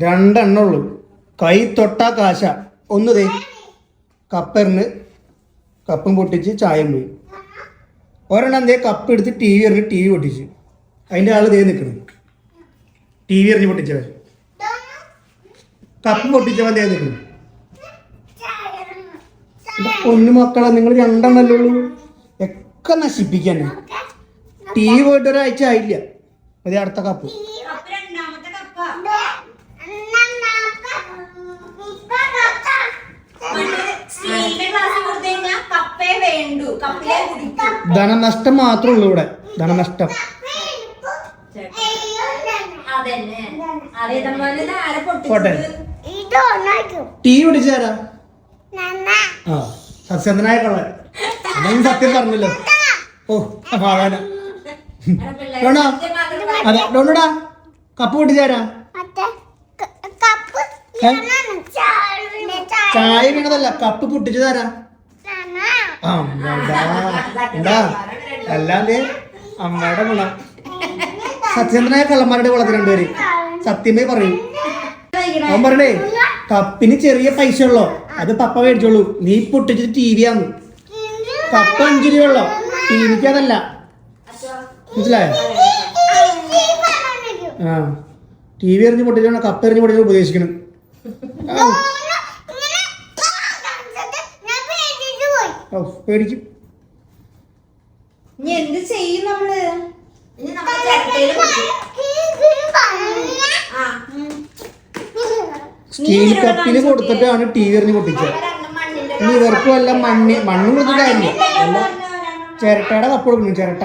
രണ്ടെണ്ണ ഉള്ളൂ. കൈ തൊട്ടാ കാശ. ഒന്ന് ദേ കപ്പെറിന് കപ്പും പൊട്ടിച്ച് ചായം പോയി. ഒരെണ്ണം ദേ കപ്പ് എടുത്ത് ടി വി എറിഞ്ഞ് ടി വി പൊട്ടിച്ച്. അതിൻ്റെ ആൾ ദേ നിൽക്കണം. ടി വി എറിഞ്ഞ് പൊട്ടിച്ചവൻ. കപ്പും പൊട്ടിച്ചവൻ ദേ നിൽക്കണം. പൊന്നു മക്കളെ, നിങ്ങൾ രണ്ടെണ്ണല്ലേ ഉള്ളൂ, ഒക്കെ നശിപ്പിക്കാൻ. ടി വി പോയിട്ട് ഒരാഴ്ച ആയില്ല, അതേ അടുത്ത കപ്പ്. ധനനഷ്ടം മാത്രമേ ഉള്ളൂ ഇവിടെ, ധനനഷ്ടം. പോട്ടെ, ടി വി പിടിച്ചു തരാം. ആ സത്യസന്ധനായ കള്ളൻ, അതൊന്നും സത്യം പറഞ്ഞല്ലോ. ഓ ഭാവന ഡോണോ, അതെ ഡോണോടാ, കപ്പ് പൊട്ടിച്ചു തരാം. ചായ വീണതല്ല, കപ്പ് പൊട്ടിച്ചു തരാം. ആ എന്താ അല്ലാതെ അമ്മയുടെ ഗുണം. സത്യസന്ധനായ കള്ളന്മാരുടെ കുളത്തിൽ രണ്ടുപേര് സത്യമേ പറയൂ. അവൻ പറഞ്ഞേ കപ്പിന് ചെറിയ പൈസ ഉള്ളോ, അത് പപ്പ മേടിച്ചോളൂ, നീ പൊട്ടിച്ചിട്ട് ടി വി ആന്ന്. കപ്പ് 5 രൂപ ഉള്ളോ, ടി വിക്ക് അതല്ല. മനസ്സിലായോ? ആ ടി വി എറിഞ്ഞ് പൊട്ടിച്ചാണ് കപ്പ് എറിഞ്ഞ് പൊട്ടിച്ചാൽ ഉപദേശിക്കണം. പേടിക്കും. എന്ത് ചെയ്യും നമ്മള്? സ്റ്റീൽ കപ്പിന് കൊടുത്തിട്ടാണ് ടി വി എറിഞ്ഞ് പൊട്ടിച്ചത്. ഇനി ഇവർക്കും വല്ല മണ്ണ് കൊടുത്തിട്ടായിരുന്നു. ചിരട്ടയുടെ കപ്പ് കൊടുക്കണം, ചിരട്ട.